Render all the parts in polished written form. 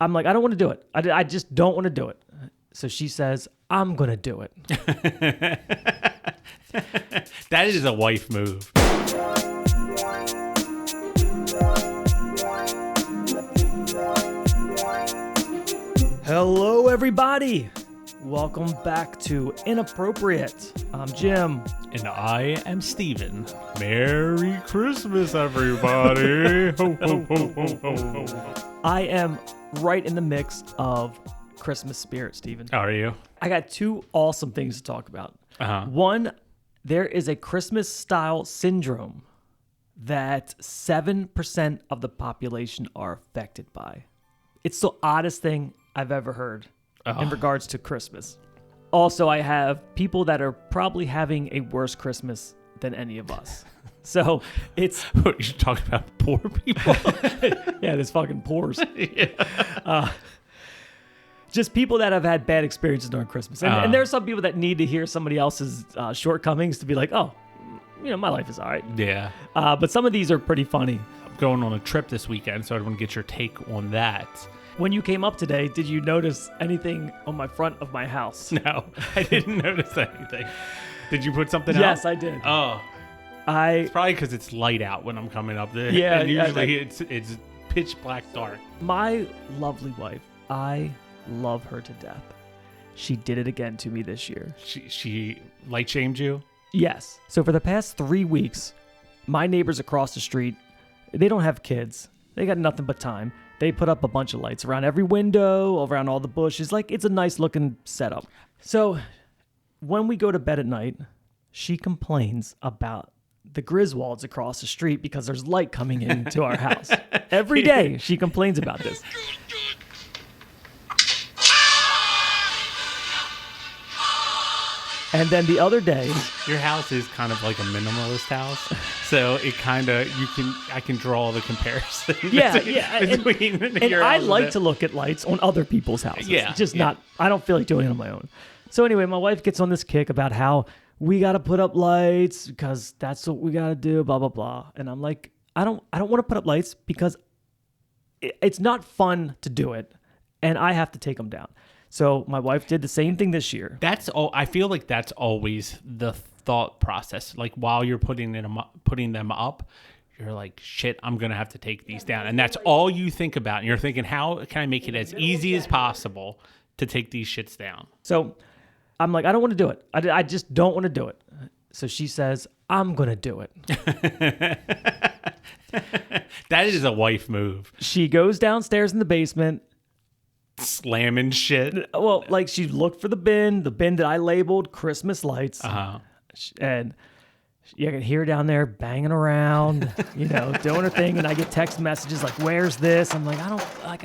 I'm like, I don't want to do it. I just don't want to do it. So she says, I'm going to do it. That is a wife move. Hello, everybody. Welcome back to Inappropriate. I'm Jim. And I am Steven. Merry Christmas, everybody. Ho, ho, ho, ho, ho, ho. I am right in the mix of Christmas spirit, Steven. How are you? I got two awesome things to talk about. One, there is a Christmas style syndrome that 7% of the population are affected by. It's the oddest thing I've ever heard in regards to Christmas. Also, I have people that are probably having a worse Christmas than any of us. So it's... What, you should talk about poor people? Yeah, this fucking pores. Yeah. Just people that have had bad experiences during Christmas. And there are some people that need to hear somebody else's shortcomings to be like, oh, you know, my life is all right. Yeah. But some of these are pretty funny. I'm going on a trip this weekend, so I want to get your take on that. When you came up today, did you notice anything on my front of my house? No, I didn't notice anything. Did you put something out? Yes, I did. Oh. It's probably because it's light out when I'm coming up there. Yeah. And usually it's pitch black dark. My lovely wife, I love her to death. She did it again to me this year. She light shamed you? Yes. So for the past 3 weeks, my neighbors across the street, they don't have kids. They got nothing but time. They put up a bunch of lights around every window, around all the bushes. Like, it's a nice looking setup. So when we go to bed at night, she complains about the Griswolds across the street because there's light coming into our house. Every day she complains about this. And then the other day... Your house is kind of like a minimalist house. So it kind of, I can draw the comparison. Yeah. Between and I like to look at lights on other people's houses. Yeah. Not, I don't feel like doing it on my own. So anyway, my wife gets on this kick about how we got to put up lights because that's what we got to do, blah, blah, blah. And I'm like, I don't want to put up lights because it's not fun to do it. And I have to take them down. So my wife did the same thing this year. I feel like that's always the thought process. Like while you're putting them up, you're like, shit, I'm going to have to take these down. And that's all you think about. And you're thinking, how can I make it as easy as possible to take these shits down? So I'm like, I don't want to do it. I just don't want to do it. So she says, I'm going to do it. That is a wife move. She goes downstairs in the basement. Slamming shit. Well, like she looked for the bin that I labeled Christmas lights. And you can hear her down there banging around, doing her thing. And I get text messages like, where's this? I'm like, I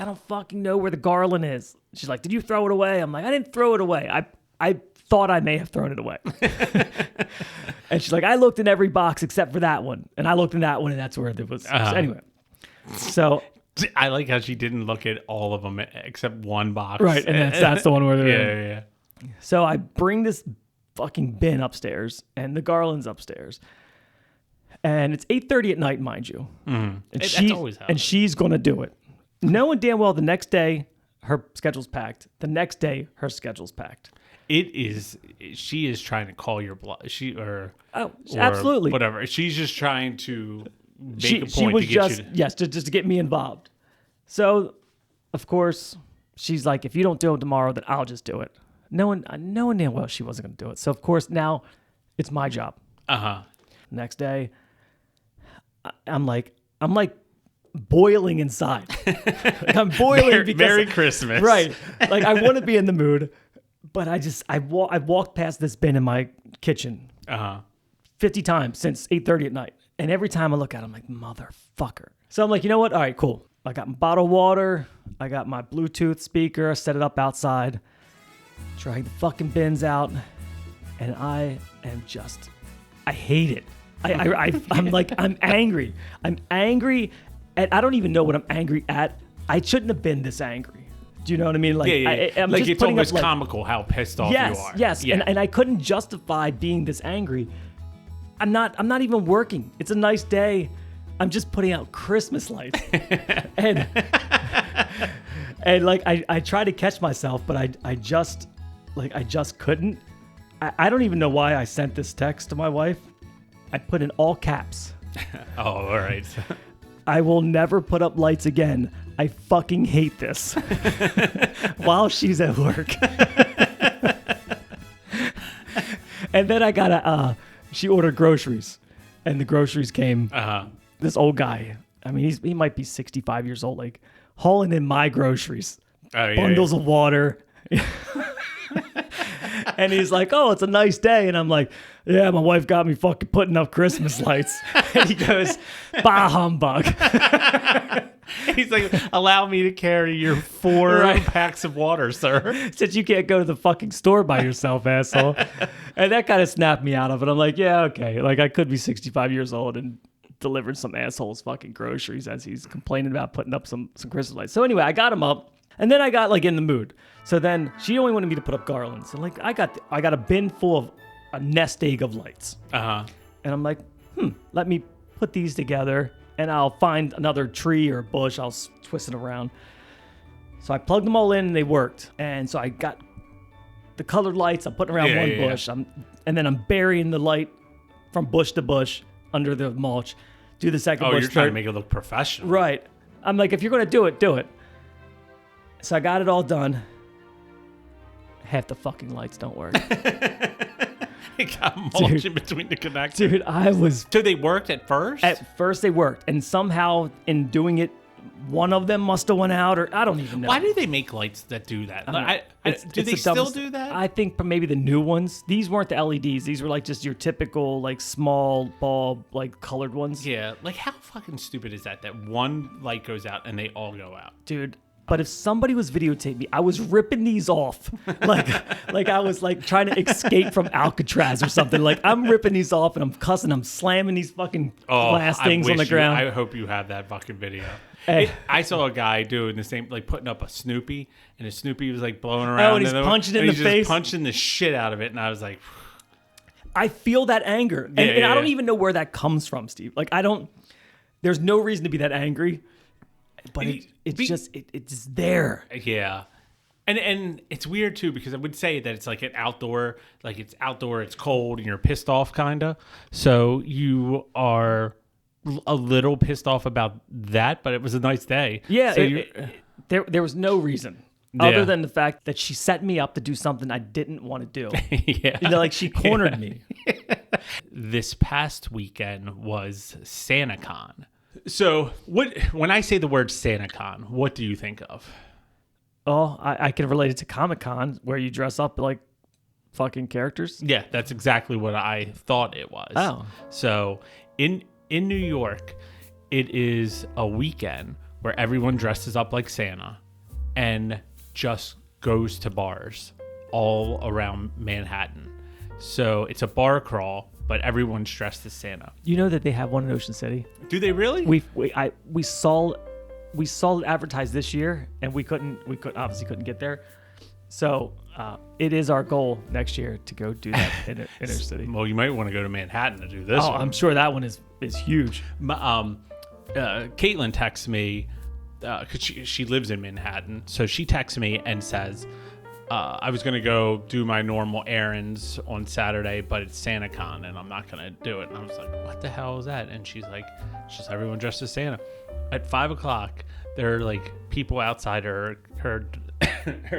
don't fucking know where the garland is. She's like, did you throw it away? I'm like, I didn't throw it away. I thought I may have thrown it away. And she's like, I looked in every box except for that one. And I looked in that one and that's where it was. So anyway. So I like how she didn't look at all of them except one box. Right, and that's the one where they're in. Yeah. So I bring this fucking bin upstairs, and the garland's upstairs. And it's 8:30 at night, mind you. Mm-hmm. And that's always how. And she's going to do it. Knowing damn well the next day, her schedule's packed. The next day, her schedule's packed. She is trying to call your bluff. Or absolutely. Whatever. She's just trying to... She was just to get me involved. So, of course, she's like, if you don't do it tomorrow, then I'll just do it. Knowing damn well she wasn't going to do it. So, of course, now it's my job. Next day, I'm like boiling inside. Like I'm boiling because Merry Christmas. Right. Like I want to be in the mood, but I've walked past this bin in my kitchen 50 times since 8:30 at night. And every time I look at it, I'm like, motherfucker. So I'm like, you know what? All right, cool. I got my bottled water. I got my Bluetooth speaker. I set it up outside. Drag the fucking bins out. And I hate it. I'm like, I'm angry. I'm angry. And I don't even know what I'm angry at. I shouldn't have been this angry. Do you know what I mean? Like, I'm like just it's putting almost up, comical how pissed off you are. Yes. Yeah. And I couldn't justify being this angry. I'm not even working. It's a nice day. I'm just putting out Christmas lights. and And like I tried to catch myself, but I just couldn't. I don't even know why I sent this text to my wife. I put in all caps. Oh, all right. I will never put up lights again. I fucking hate this. While she's at work. And then I got she ordered groceries, and the groceries came. This old guy, I mean, he might be 65 years old, like hauling in my groceries, bundles of water. And he's like, "Oh, it's a nice day." And I'm like, "Yeah, my wife got me fucking putting up Christmas lights." And he goes, "Bah humbug." He's like, "Allow me to carry your 4 packs of water, sir. Since you can't go to the fucking store by yourself, asshole." And that kind of snapped me out of it. I'm like, yeah, okay. Like, I could be 65 years old and delivering some asshole's fucking groceries as he's complaining about putting up some Christmas lights. So anyway, I got him up, and then I got like in the mood. So then she only wanted me to put up garlands. So like I got a bin full of a nest egg of lights. And I'm like, let me put these together, and I'll find another tree or bush. I'll twist it around. So I plugged them all in, and they worked. And so I got the colored lights. I'm putting around one bush. And then I'm burying the light from bush to bush under the mulch. Do the second bush. Oh, you're trying to make it look professional. Right. I'm like, if you're going to do it, do it. So I got it all done. Half the fucking lights don't work. It got mulch in between the connectors. Dude, I was... So they worked at first? At first they worked. And somehow in doing it, one of them must have went out, or I don't even know. Why do they make lights that do that? Do they still do that? I think maybe the new ones. These weren't the LEDs. These were like just your typical like small bulb, like colored ones. Yeah. Like how fucking stupid is that one light goes out and they all go out? Dude. But if somebody was videotaping me, I was ripping these off. like I was like trying to escape from Alcatraz or something. Like I'm ripping these off and I'm cussing. I'm slamming these fucking glass things on the ground. I hope you have that fucking video. Hey. I saw a guy doing the same, like putting up a Snoopy, and his Snoopy was like blowing around. Oh, and he's punching in the face. He's punching the shit out of it, and I was like, I feel that anger. And I don't even know where that comes from, Steve. Like there's no reason to be that angry. But it's there. Yeah. And it's weird too, because I would say that it's like it's outdoor, it's cold and you're pissed off kinda. So you are a little pissed off about that, but it was a nice day. Yeah. So there was no reason other than the fact that she set me up to do something I didn't want to do. Yeah. You know, like she cornered me. This past weekend was SantaCon. So when I say the word SantaCon, what do you think of? Oh, I can relate it to Comic-Con, where you dress up like fucking characters. Yeah, that's exactly what I thought it was. Oh. So in New York, it is a weekend where everyone dresses up like Santa and just goes to bars all around Manhattan. So it's a bar crawl, but everyone's dressed as Santa. You know that they have one in Ocean City? Do they really? We saw it advertised this year, and we obviously couldn't get there. So it is our goal next year to go do that in inner city. Well, you might want to go to Manhattan to do this. Oh, I'm sure that one is huge. Caitlin texts me because she lives in Manhattan, so she texts me and says, I was going to go do my normal errands on Saturday, but it's SantaCon and I'm not going to do it. And I was like, what the hell is that? And she's like, it's just everyone dressed as Santa. At 5:00, there are like people outside her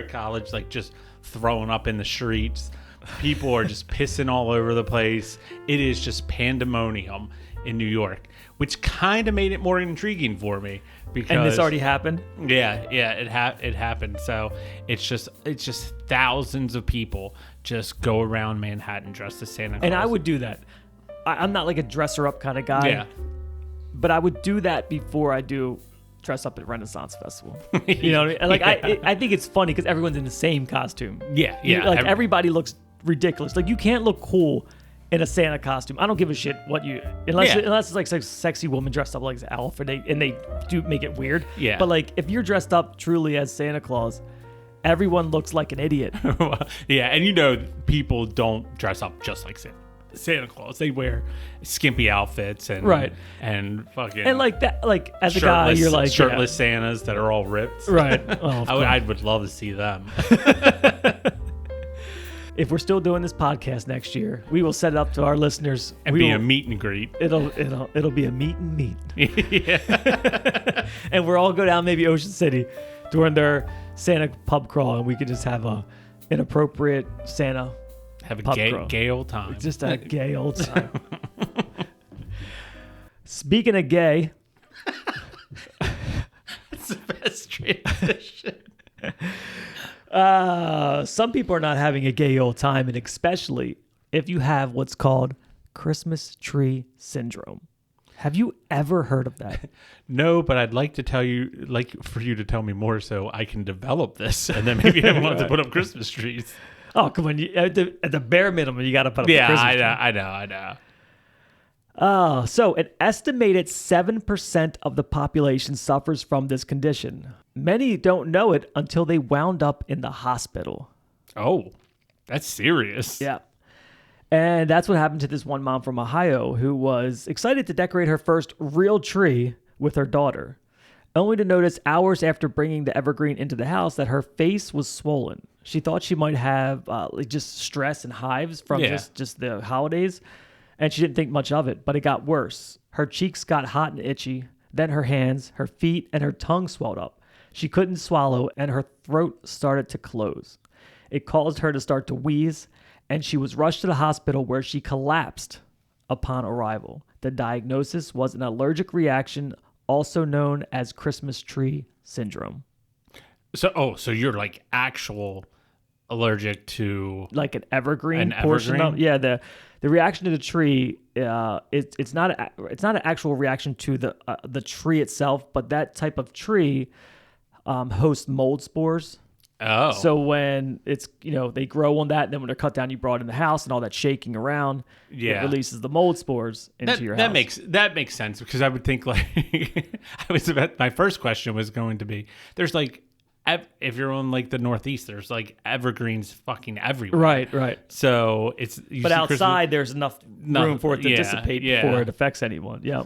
college, like just throwing up in the streets. People are just pissing all over the place. It is just pandemonium in New York, which kind of made it more intriguing for me. Because, and this already happened? Yeah, it happened. So it's just thousands of people just go around Manhattan dressed as Santa Claus. And I would do that. I'm not like a dresser up kind of guy. Yeah. But I would do that before I do dress up at Renaissance Festival. You know what I mean? Like I think it's funny because everyone's in the same costume. Yeah. Everybody looks ridiculous. Like you can't look cool in a Santa costume. I don't give a shit what you unless it's like some sexy woman dressed up like an elf, and they do make it weird. Yeah. But like if you're dressed up truly as Santa Claus, everyone looks like an idiot. Yeah, and you know people don't dress up just like Santa. Santa Claus. They wear skimpy outfits and and fucking and like that. Like as a guy, you're like shirtless Santas that are all ripped. Right. Oh, I would love to see them. If we're still doing this podcast next year, we will set it up to our listeners and a meet and greet. It'll be a meet and meet. Yeah. And we'll all go down maybe Ocean City during their Santa pub crawl, and we could just have a inappropriate Santa. Have a gay old time. Just a gay old time. Speaking of gay, it's the best transition. Some people are not having a gay old time, and especially if you have what's called Christmas tree syndrome. Have you ever heard of that? No, but I'd like to tell you, for you to tell me more so I can develop this, and then maybe I want to put up Christmas trees. Oh, come on. At the bare minimum, you got to put up a Christmas tree. I know. So an estimated 7% of the population suffers from this condition. Many don't know it until they wound up in the hospital. Oh, that's serious. Yeah. And that's what happened to this one mom from Ohio who was excited to decorate her first real tree with her daughter, only to notice hours after bringing the evergreen into the house that her face was swollen. She thought she might have just stress and hives from just the holidays, and she didn't think much of it, but it got worse. Her cheeks got hot and itchy, then her hands, her feet, and her tongue swelled up. She couldn't swallow, and her throat started to close. It caused her to start to wheeze, and she was rushed to the hospital where she collapsed upon arrival. The diagnosis was an allergic reaction, also known as Christmas tree syndrome. So you're like actual allergic to like an evergreen portion of the reaction to the tree. It's not an actual reaction to the tree itself, but that type of tree hosts mold spores. Oh, so when it's they grow on that, and then when they're cut down, you brought it in the house, and all that shaking around, it releases the mold spores into your house. That makes sense, because I would think like my first question was going to be, there's like, if you're on like the Northeast, there's like evergreens fucking everywhere. Right. So but outside there's enough room for it to dissipate before it affects anyone. Yeah.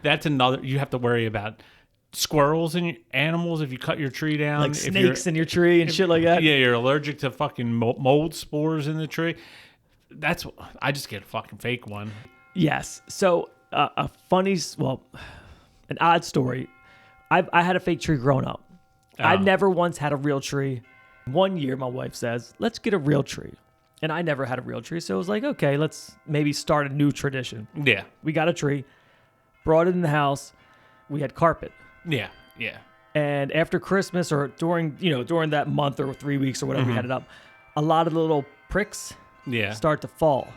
That's another, you have to worry about squirrels and animals if you cut your tree down. Like snakes in your tree and shit like that. Yeah, you're allergic to fucking mold spores in the tree. I just get a fucking fake one. Yes. So an odd story. I had a fake tree growing up. I never once had a real tree. One year, my wife says, let's get a real tree. And I never had a real tree. So it was like, okay, let's maybe start a new tradition. Yeah. We got a tree, brought it in the house. We had carpet. Yeah. And after Christmas or during that month or 3 weeks or whatever we had it up, a lot of the little pricks start to fall.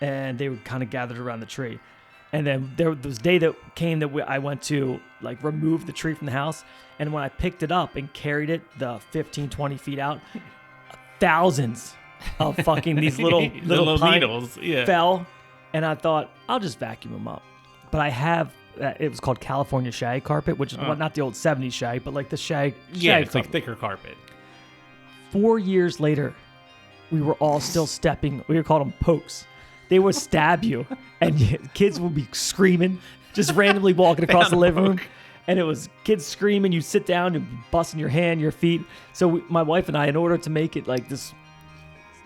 And they were kind of gathered around the tree. And then there was this day that came that I went to like remove the tree from the house. And when I picked it up and carried it the 15, 20 feet out, thousands of fucking these little pine needles fell. And I thought, I'll just vacuum them up. But I have, it was called California shag carpet, which is not the old 70s shag, but like the shag it's carpet. like thicker carpet. 4 years later, we were all still stepping. We called them pokes. They would stab you, and kids would be screaming, just randomly walking across the living room. And it was kids screaming. You'd sit down and busting your hand, your feet. So my wife and I, in order to make it like this,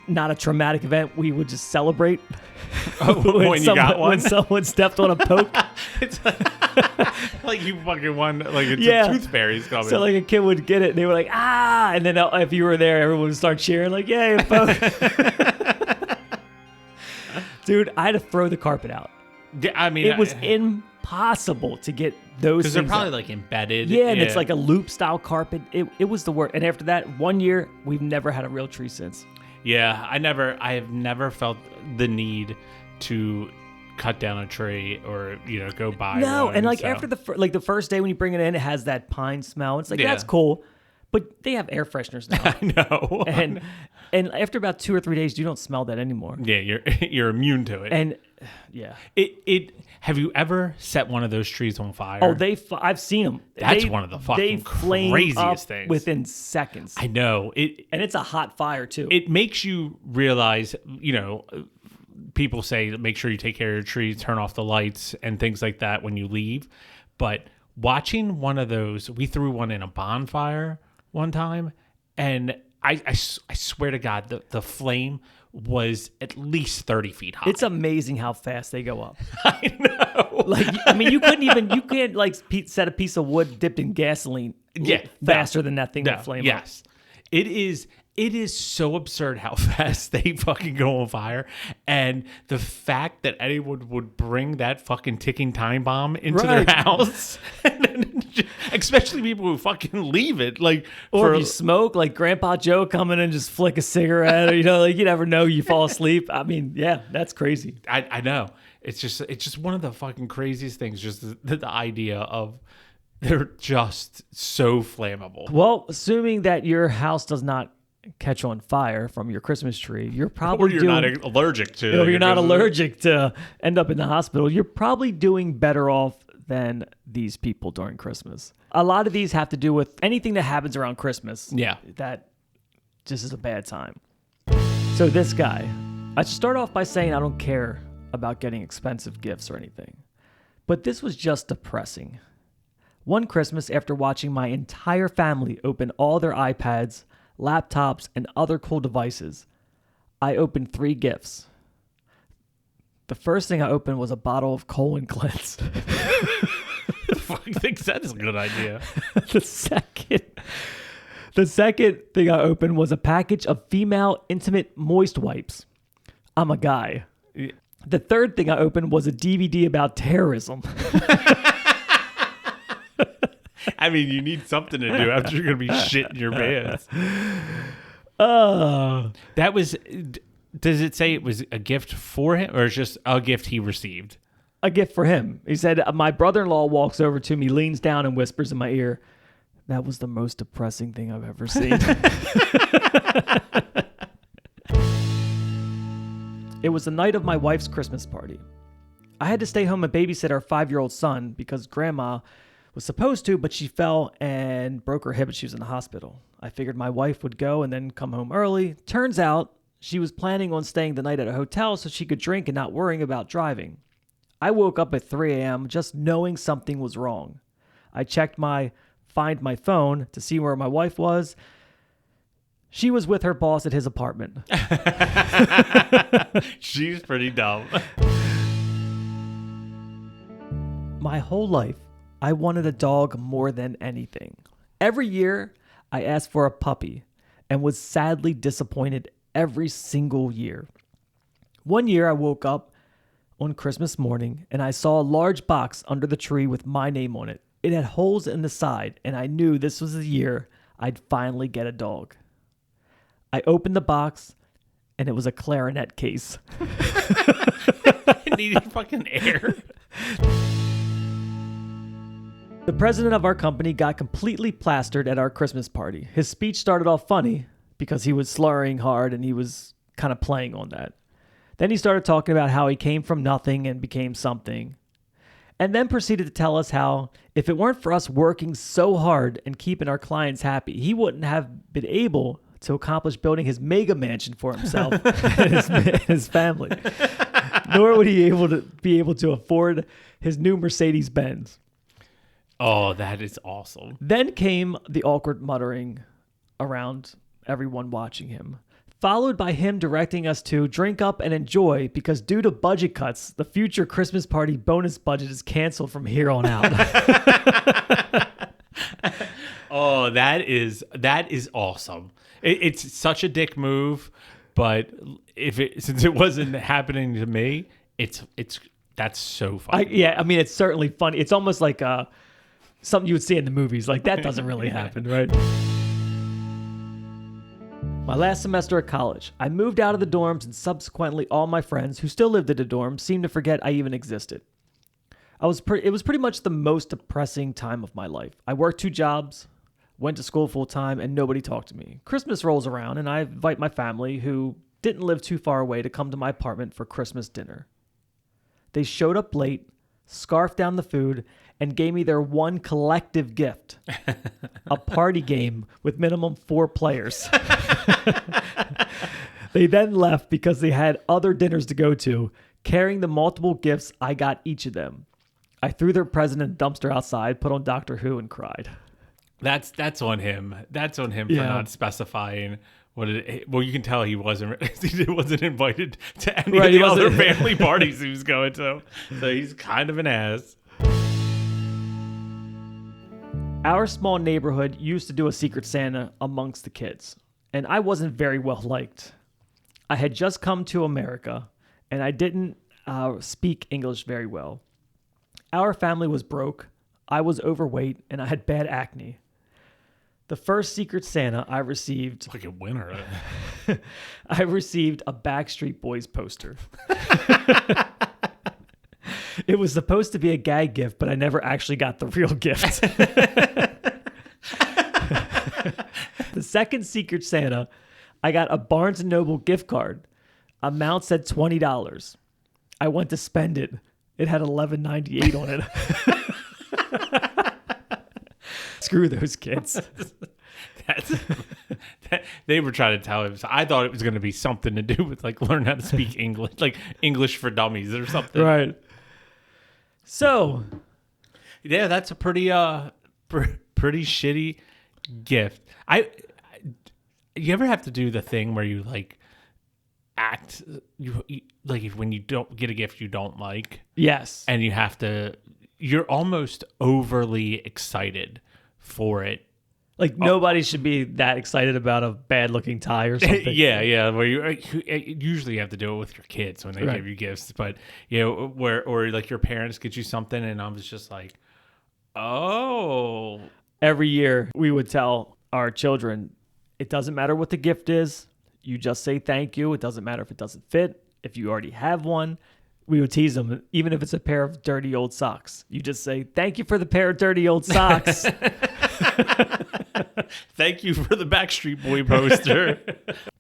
not a traumatic event, we would just celebrate when someone stepped on a poke. It's like you fucking won, like a tooth fairy's coming. So like a kid would get it, and they were like, ah! And then if you were there, everyone would start cheering, like, yay, a poke. Dude, I had to throw the carpet out. I mean, it was impossible to get those things. Because they're probably like embedded. Yeah, and it's like a loop style carpet. It was the worst. And after that, 1 year, we've never had a real tree since. Yeah, I have never felt the need to cut down a tree or go buy one. And like after the first day when you bring it in, it has that pine smell. It's like that's cool, but they have air fresheners now. I know. And after about 2 or 3 days, you don't smell that anymore. Yeah, you're immune to it. And yeah, have you ever set one of those trees on fire? Oh, I've seen them. That's one of the fucking craziest things. Within seconds. I know and it's a hot fire too. It makes you realize, people say make sure you take care of your tree, turn off the lights and things like that when you leave. But watching one of those, we threw one in a bonfire one time, and I swear to God, the flame was at least 30 feet high. It's amazing how fast they go up. I know. Like, I mean, you can't like set a piece of wood dipped in gasoline faster than that thing would flame up. Yes. It is so absurd how fast they fucking go on fire. And the fact that anyone would bring that fucking ticking time bomb into their house, and then, especially people who fucking leave it. Like, or if you smoke, like Grandpa Joe coming and just flick a cigarette, or, like you never know, you fall asleep. I mean, yeah, that's crazy. I know. It's just one of the fucking craziest things, just the idea of they're just so flammable. Well, assuming that your house does not catch on fire from your Christmas tree, you're probably not allergic to. Or you're not allergic to end up in the hospital. You're probably doing better off than these people during Christmas. A lot of these have to do with anything that happens around Christmas. Yeah, that just is a bad time. So this guy, I should start off by saying I don't care about getting expensive gifts or anything, but this was just depressing. One Christmas, after watching my entire family open all their iPads, laptops, and other cool devices, I opened 3 gifts. The first thing I opened was a bottle of colon cleanse. The fuck thinks that is a good idea? The second thing I opened was a package of female intimate moist wipes. I'm a guy. The third thing I opened was a DVD about terrorism. I mean, you need something to do after you're going to be shitting your pants. That was... Does it say it was a gift for him, or it's just a gift he received? A gift for him. He said, my brother-in-law walks over to me, leans down, and whispers in my ear, "That was the most depressing thing I've ever seen." It was the night of my wife's Christmas party. I had to stay home and babysit our 5-year-old son because Grandma was supposed to, but she fell and broke her hip and she was in the hospital. I figured my wife would go and then come home early. Turns out she was planning on staying the night at a hotel so she could drink and not worrying about driving. I woke up at 3 a.m. just knowing something was wrong. I checked find my phone to see where my wife was. She was with her boss at his apartment. She's pretty dumb. My whole life, I wanted a dog more than anything. Every year, I asked for a puppy and was sadly disappointed every single year. One year, I woke up on Christmas morning and I saw a large box under the tree with my name on it. It had holes in the side, and I knew this was the year I'd finally get a dog. I opened the box, and it was a clarinet case. It needed fucking air. The president of our company got completely plastered at our Christmas party. His speech started off funny because he was slurring hard and he was kind of playing on that. Then he started talking about how he came from nothing and became something. And then proceeded to tell us how if it weren't for us working so hard and keeping our clients happy, he wouldn't have been able to accomplish building his mega mansion for himself and his family. Nor would he be able to afford his new Mercedes-Benz. Oh, that is awesome. Then came the awkward muttering around everyone watching him, followed by him directing us to drink up and enjoy because due to budget cuts, the future Christmas party bonus budget is canceled from here on out. Oh, that is awesome. It's such a dick move, but since it wasn't happening to me, that's so funny. I mean, it's certainly funny. It's almost like something you would see in the movies. Like, that doesn't really happen, right? My last semester at college, I moved out of the dorms, and subsequently all my friends who still lived in the dorms seemed to forget I even existed. It was pretty much the most depressing time of my life. I worked 2 jobs, went to school full time, and nobody talked to me. Christmas rolls around, and I invite my family, who didn't live too far away, to come to my apartment for Christmas dinner. They showed up late, scarfed down the food, and gave me their one collective gift, a party game with minimum 4 players. They then left because they had other dinners to go to, carrying the multiple gifts I got each of them. I threw their present in the dumpster outside, put on Doctor Who, and cried. That's on him. That's on him for not specifying what it. Well, you can tell he wasn't invited to any of the other family parties he was going to. So he's kind of an ass. Our small neighborhood used to do a Secret Santa amongst the kids, and I wasn't very well liked. I had just come to America, and I didn't speak English very well. Our family was broke, I was overweight, and I had bad acne. The first Secret Santa I received... Like a winner. I received a Backstreet Boys poster. It was supposed to be a gag gift, but I never actually got the real gift. The second Secret Santa, I got a Barnes & Noble gift card. Amount said $20. I went to spend it. It had $11.98 on it. Screw those kids. They were trying to tell him. So I thought it was going to be something to do with like learn how to speak English, like English for dummies or something. Right. So, yeah, that's a pretty shitty gift. You ever have to do the thing where you like act you like if when you don't get a gift you don't like? Yes. And you're almost overly excited for it. Like nobody should be that excited about a bad looking tie or something. Yeah. Where you usually have to do it with your kids when they give you gifts, but or like your parents get you something, and I was just like, oh. Every year we would tell our children, it doesn't matter what the gift is. You just say thank you. It doesn't matter if it doesn't fit. If you already have one, we would tease them. Even if it's a pair of dirty old socks, you just say thank you for the pair of dirty old socks. Thank you for the Backstreet Boy poster.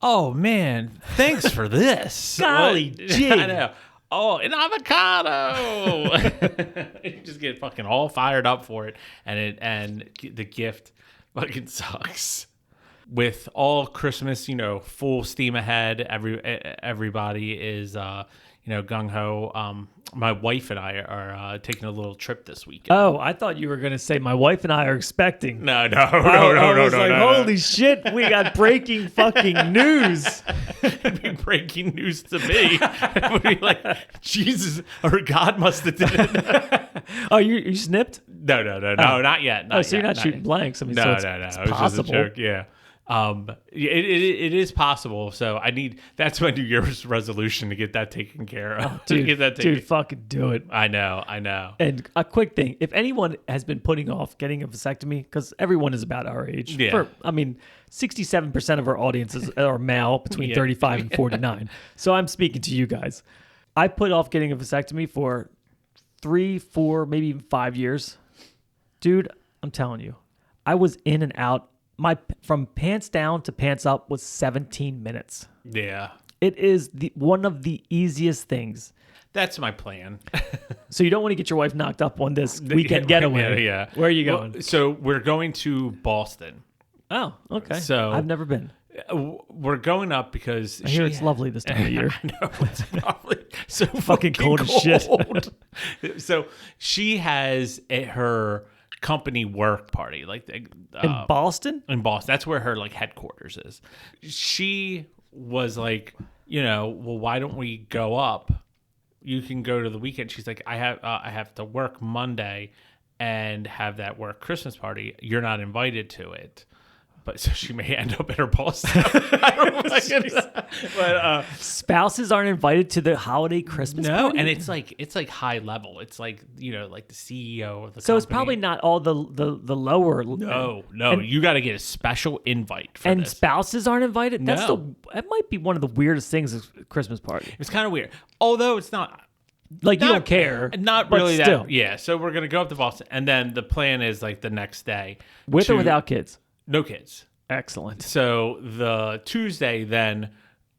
Oh, man. Thanks for this. Golly gee. I know. Oh, an avocado. You just get fucking all fired up for it. And the gift fucking sucks. With all Christmas, full steam ahead. Everybody is, gung-ho. My wife and I are taking a little trip this weekend. Oh, I thought you were going to say my wife and I are expecting. No. I was like, holy shit, we got breaking fucking news. It'd be breaking news to me. It would be like, Jesus, or God must have did it. Oh, you snipped? No, not yet. So you're not shooting blanks. I mean, no. It's It was possible. just a joke, yeah. It is possible. So that's my New Year's resolution to get that taken care of. Oh, dude, fucking do it. I know. And a quick thing, if anyone has been putting off getting a vasectomy, because everyone is about our age. Yeah. 67% of our audiences are male between 35 and 49. So I'm speaking to you guys. I put off getting a vasectomy for 3, 4, maybe even 5 years. Dude, I'm telling you, I was in and out. From pants down to pants up was 17 minutes. Yeah. It is one of the easiest things. That's my plan. So you don't want to get your wife knocked up on this weekend getaway. Yeah. Where are you going? Well, so we're going to Boston. Oh, okay. So I've never been. We're going up because I hear it's lovely this time of year. I know, it's probably so fucking cold as shit. So she has her company work party in Boston. That's where her like headquarters is. She was like, well, why don't we go up? You can go to the weekend. She's like, I have to work Monday and have that work Christmas party. You're not invited to it. But so she may end up at her boss. But spouses aren't invited to the holiday Christmas party? And it's like high level. It's like like the CEO of the so company. it's probably not all the lower. No, you got to get a special invite for and this. spouses aren't invited. No. That might be one of the weirdest things at a Christmas party. It's kind of weird, although it's not. Like you don't care. Not but really still. that. Yeah. So we're gonna go up to Boston, and then the plan is like the next day. With or without kids? No kids. Excellent. So the Tuesday, then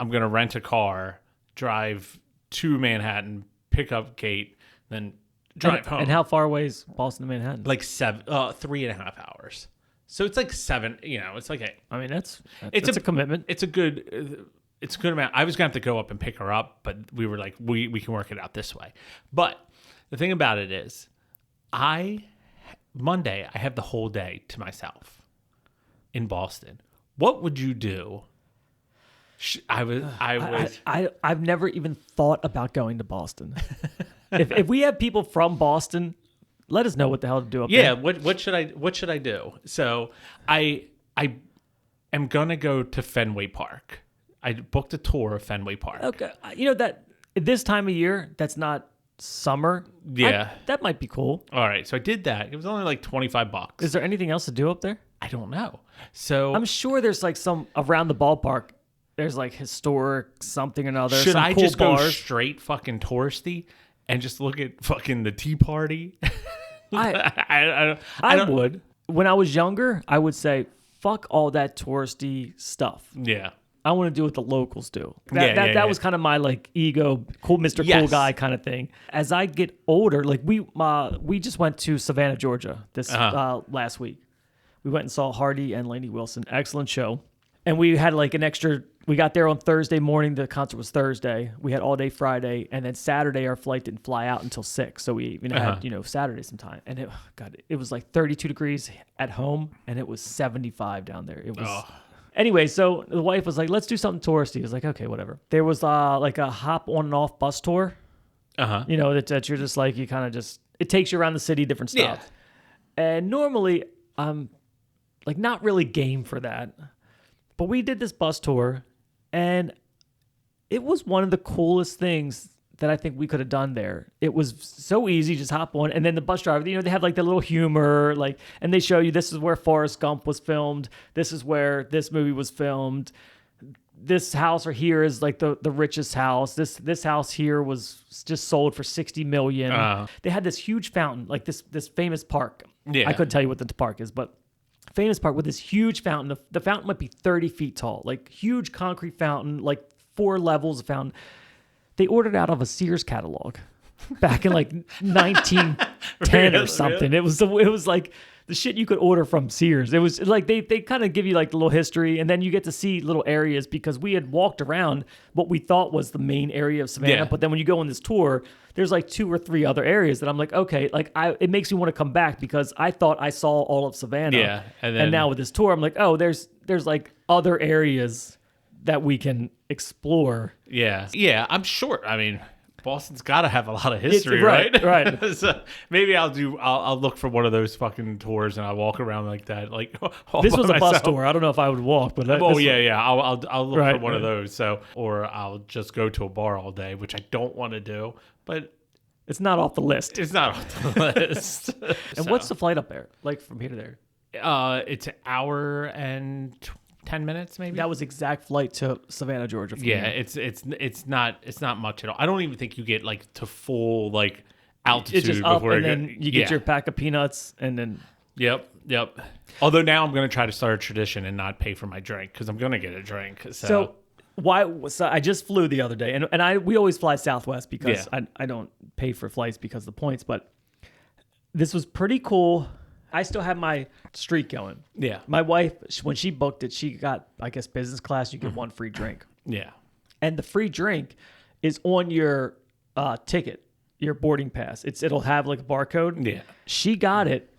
I'm going to rent a car, drive to Manhattan, pick up Kate, then drive home. And how far away is Boston to Manhattan? Like 3.5 hours. So it's like 7, it's like it's a commitment. It's a good, it's a good amount. I was going to have to go up and pick her up, but we were like, we can work it out this way. But the thing about it is, Monday, I have the whole day to myself in Boston. What would you do? I've never even thought about going to Boston. if we have people from Boston, let us know what the hell to do up there. Yeah, what should I do? So I am gonna go to Fenway Park. I booked a tour of Fenway Park. Okay, that this time of year, that's not summer. Yeah, that might be cool. All right, so I did that. It was only like $25. Is there anything else to do up there? I don't know. So I'm sure there's like some around the ballpark. There's like historic something or another. Should some I cool just bars. go straight fucking touristy and just look at fucking the Tea Party? I would. When I was younger, I would say, fuck all that touristy stuff. Yeah. I want to do what the locals do. That was kind of my like ego, cool Mr. Cool Guy kind of thing. As I get older, like we just went to Savannah, Georgia this last week. We went and saw Hardy and Lainey Wilson. Excellent show. And we had like an extra, we got there on Thursday morning. The concert was Thursday. We had all day Friday. And then Saturday, our flight didn't fly out until 6. So we even had, Saturday sometime. And it was like 32 degrees at home. And it was 75 down there. It was... Anyway, so the wife was like, let's do something touristy. I was like, okay, whatever. There was like a hop on and off bus tour. That you're just like, you kind of just, it takes you around the city, different stops. Yeah. And normally I'm like not really game for that. But we did this bus tour, and it was one of the coolest things that I think we could have done there. It was so easy, just hop on, and then the bus driver, they have like the little humor, like, and they show you this is where Forrest Gump was filmed, this is where this movie was filmed, this house or here is like the richest house, this house here was just sold for $60 million. They had this huge fountain, like this famous park. Yeah. I couldn't tell you what the park is, but famous park with this huge fountain. The fountain might be 30 feet tall, like huge concrete fountain, like 4 levels of fountain. They ordered out of a Sears catalog back in like 1910 or something. Really? It was like the shit you could order from Sears. It was like they kind of give you like the little history, and then you get to see little areas because we had walked around what we thought was the main area of Savannah. Yeah. But then when you go on this tour, there's like 2 or 3 other areas that I'm like, okay, like it makes me want to come back because I thought I saw all of Savannah. Yeah. And now with this tour, I'm like, oh, there's like other areas that we can explore. Yeah. Yeah, I'm sure. I mean, Boston's got to have a lot of history, right? Right. So maybe I'll look for one of those fucking tours and I'll walk around like that. Like this was a bus tour. I don't know if I would walk, but I'll look for one of those. So, or I'll just go to a bar all day, which I don't want to do, but it's not off the list. It's not off the list. And what's the flight up there? Like from here to there? It's an hour and 10 minutes, maybe. That was exact flight to Savannah, Georgia. Yeah, it's not much at all. I don't even think you get like to full like altitude. It's just up, and then you get your pack of peanuts, and then. Yep. Although now I'm going to try to start a tradition and not pay for my drink because I'm going to get a drink. So I just flew the other day, and we always fly Southwest because I don't pay for flights because of the points, but this was pretty cool. I still have my streak going. Yeah. My wife, when she booked it, she got, I guess, business class. You get one free drink. Yeah. And the free drink is on your ticket, your boarding pass. It'll have like a barcode. Yeah. She got it,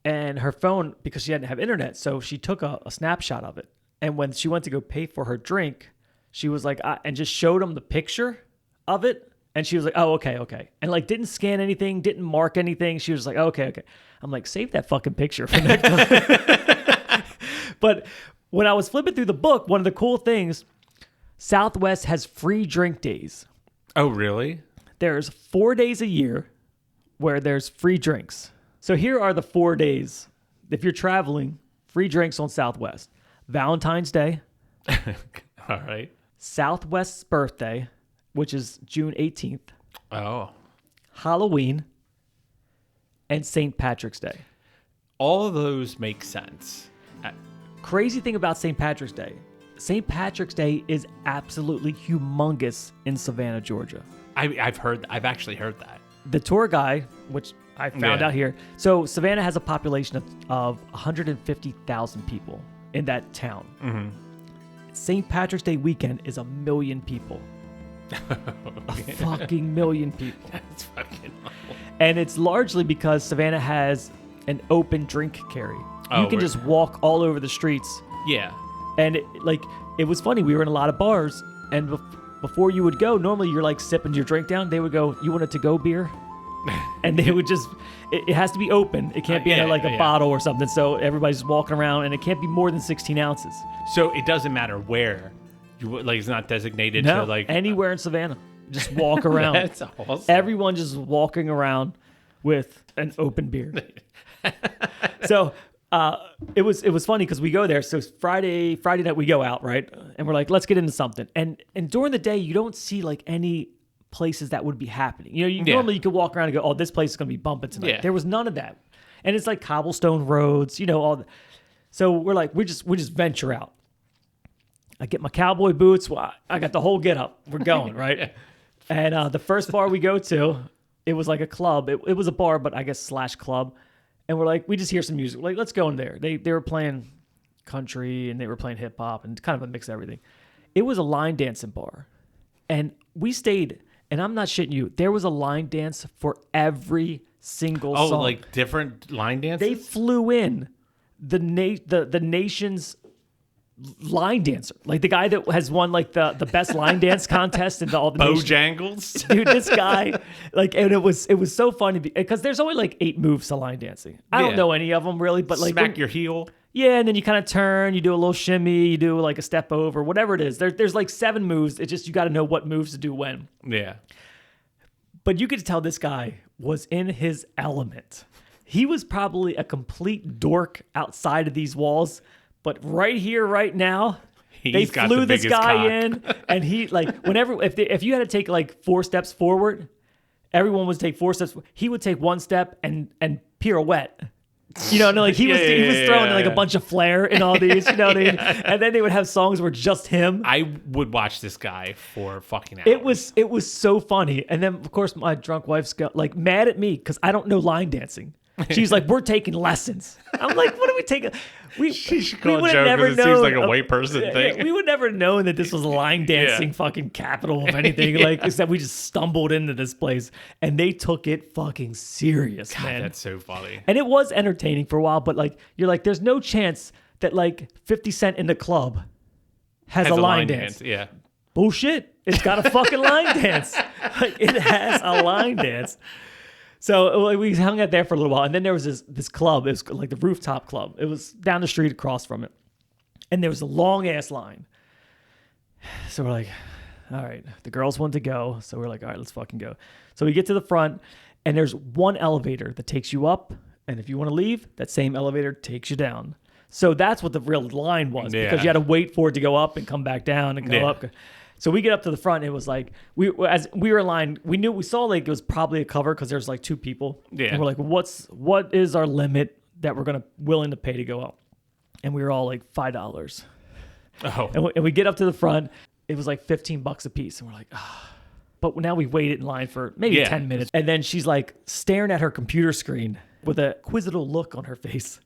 and her phone, because she didn't have internet, so she took a snapshot of it. And when she went to go pay for her drink, she was like, and just showed him the picture of it. And she was like, oh, okay. And like didn't scan anything, didn't mark anything. She was like, okay. I'm like, save that fucking picture for next time. But when I was flipping through the book, one of the cool things, Southwest has free drink days. Oh, really? There's 4 days a year where there's free drinks. So here are the 4 days. If you're traveling, free drinks on Southwest. Valentine's Day. All right. Southwest's birthday, which is June 18th. Oh. Halloween, and St. Patrick's Day. All of those make sense. Crazy thing about St. Patrick's Day. St. Patrick's Day is absolutely humongous in Savannah, Georgia. I've actually heard that. The tour guy, which I found out here. So Savannah has a population of 150,000 people in that town. Mm-hmm. St. Patrick's Day weekend is 1 million people. A fucking million people. That's fucking awful. And it's largely because Savannah has an open drink carry. You can just walk all over the streets. Yeah. And it was funny. We were in a lot of bars, and before you would go, normally you're like sipping your drink down. They would go, "You want a to-go beer?" And they would just, it has to be open. It can't be in a bottle or something. So everybody's just walking around, and it can't be more than 16 ounces. So it doesn't matter where. It's not designated to anywhere in Savannah. Just walk around. That's awesome. Everyone just walking around with an open beer. So it was funny because we go there. So Friday night we go out, right? And we're like, let's get into something. And during the day you don't see like any places that would be happening. Normally you could walk around and go, oh, this place is gonna be bumping tonight. Yeah. There was none of that. And it's like cobblestone roads, so we're like, we just venture out. I get my cowboy boots. Well, I got the whole get up. We're going, right? And the first bar we go to, it was like a club. It was a bar, but I guess / club. And we're like, we just hear some music. We're like, let's go in there. They were playing country and they were playing hip hop and kind of a mix of everything. It was a line dancing bar. And we stayed, and I'm not shitting you, there was a line dance for every single song. Oh, like different line dances? They flew in the nation's line dancer, like the guy that has won like the best line dance contest and all the Bojangles. Dude, this guy, and it was so funny because there's only like 8 moves to line dancing. I don't know any of them really, but like smack your heel. Yeah, and then you kind of turn, you do a little shimmy, you do like a step over, whatever it is. There's like 7 moves. It's just you got to know what moves to do when. Yeah. But you could tell this guy was in his element. He was probably a complete dork outside of these walls. But right here, right now, they flew this guy in, and he whenever if you had to take like 4 steps forward, everyone would take 4 steps. He would take 1 step and pirouette. He was throwing like a bunch of flair in all these, what I mean? And then they would have songs where just him. I would watch this guy for fucking hours. It was so funny, and then of course my drunk wife's got like mad at me because I don't know line dancing. She's like, we're taking lessons. I'm like, what are we taking? We would have never known. It seems like a white person thing. We would never known that this was line dancing fucking capital of anything. Like, except we just stumbled into this place and they took it fucking serious, God, man. That's so funny. And it was entertaining for a while, but like, you're like, there's no chance that like 50 Cent in the club has a line dance. Yeah. Bullshit. It's got a fucking line dance. Like, it has a line dance. So we hung out there for a little while, and then there was this club. It was like the rooftop club. It was down the street across from it, and there was a long ass line. So we're like, all right, the girls want to go, so we're like, all right, let's fucking go. So we get to the front, and there's one elevator that takes you up, and if you want to leave, that same elevator takes you down. So that's what the real line was, because you had to wait for it to go up and come back down and go up. So we get up to the front. And it was like as we were in line. We saw like it was probably a cover because there's like 2 people. Yeah. And we're like, what is our limit that we're willing to pay to go up? And we were all like $5. Oh. And we get up to the front. It was like $15 a piece, and we're like, ah. But now we waited in line for maybe 10 minutes, and then she's like staring at her computer screen with a quizzical look on her face,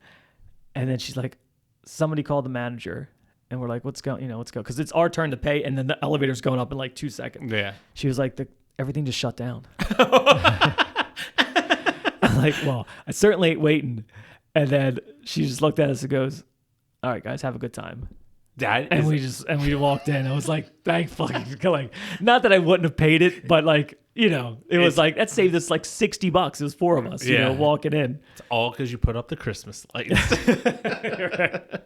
and then she's like, somebody called the manager. And we're like, let's go, because it's our turn to pay. And then the elevator's going up in like 2 seconds. Yeah. She was like, everything just shut down. I'm like, well, I certainly ain't waiting. And then she just looked at us and goes, all right, guys, have a good time. We walked in. I was like, thank fucking, like, not that I wouldn't have paid it, but like, it was like, that saved us like $60. It was 4 of us, walking in. It's all because you put up the Christmas lights. Right.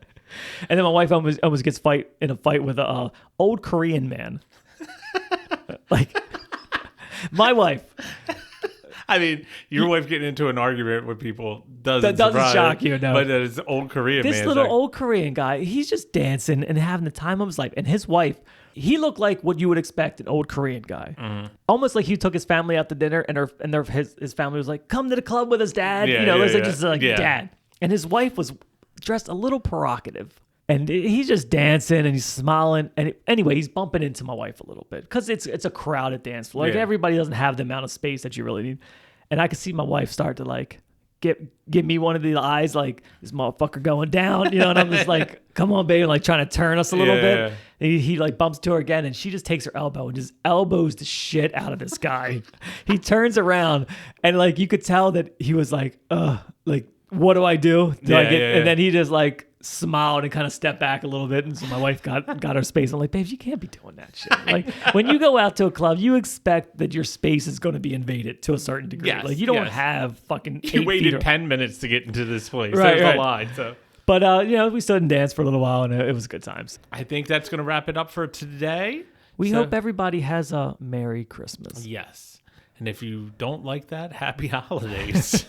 And then my wife almost gets in a fight with a old Korean man. Like, my wife. I mean, your wife getting into an argument with people doesn't shock you, no. But it's an old Korean man. This little old Korean guy, he's just dancing and having the time of his life. And his wife, he looked like what you would expect an old Korean guy. Mm-hmm. Almost like he took his family out to dinner, and his family was like, "Come to the club with us, Dad." Dad. And his wife was dressed a little provocative. And he's just dancing and he's smiling. And anyway, he's bumping into my wife a little bit because it's a crowded dance floor. Like everybody doesn't have the amount of space that you really need. And I could see my wife start to like give me one of the eyes like, this motherfucker going down, you know, and I'm just like, come on, baby, like trying to turn us a little bit. And he like bumps to her again, and she just takes her elbow and just elbows the shit out of this guy. He turns around, and like you could tell that he was like, like, what do I do? And then he just like smiled and kind of stepped back a little bit, and so my wife got her space. I'm like, babe, you can't be doing that shit. Like when you go out to a club, you expect that your space is going to be invaded to a certain degree. Like you don't have fucking you waited 10 minutes to get into this place. Right, There's a line. So, but you know, we stood and danced for a little while, and it was good times. I think that's going to wrap it up for today. We hope everybody has a Merry Christmas. Yes, and if you don't like that, Happy Holidays.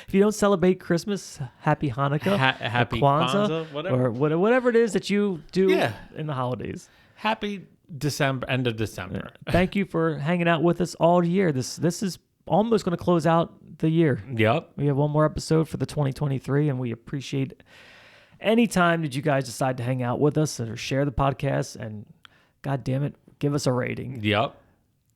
If you don't celebrate Christmas, Happy Hanukkah, Happy Kwanzaa, whatever. or whatever it is that you do in the holidays. Happy December, end of December. Thank you for hanging out with us all year. This is almost going to close out the year. Yep. We have one more episode for the 2023, and we appreciate any time that you guys decide to hang out with us or share the podcast, and God damn it, give us a rating. Yep.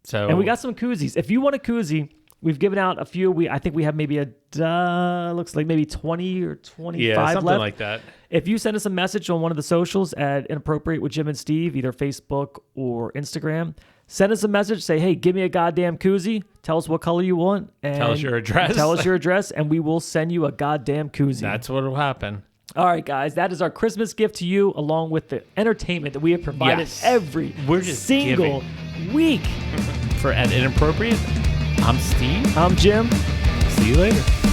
So, and we got some koozies. If you want a koozie, we've given out a few. I think we have maybe looks like maybe 20 or 25 something left. like that. If you send us a message on one of the socials at Inappropriate with Jim and Steve, either Facebook or Instagram, send us a message. Say, hey, give me a goddamn koozie. Tell us what color you want. And tell us your address. Tell us your address, and we will send you a goddamn koozie. That's what will happen. All right, guys. That is our Christmas gift to you, along with the entertainment that we have provided every single week. For At Inappropriate, I'm Steve. I'm Jim. See you later.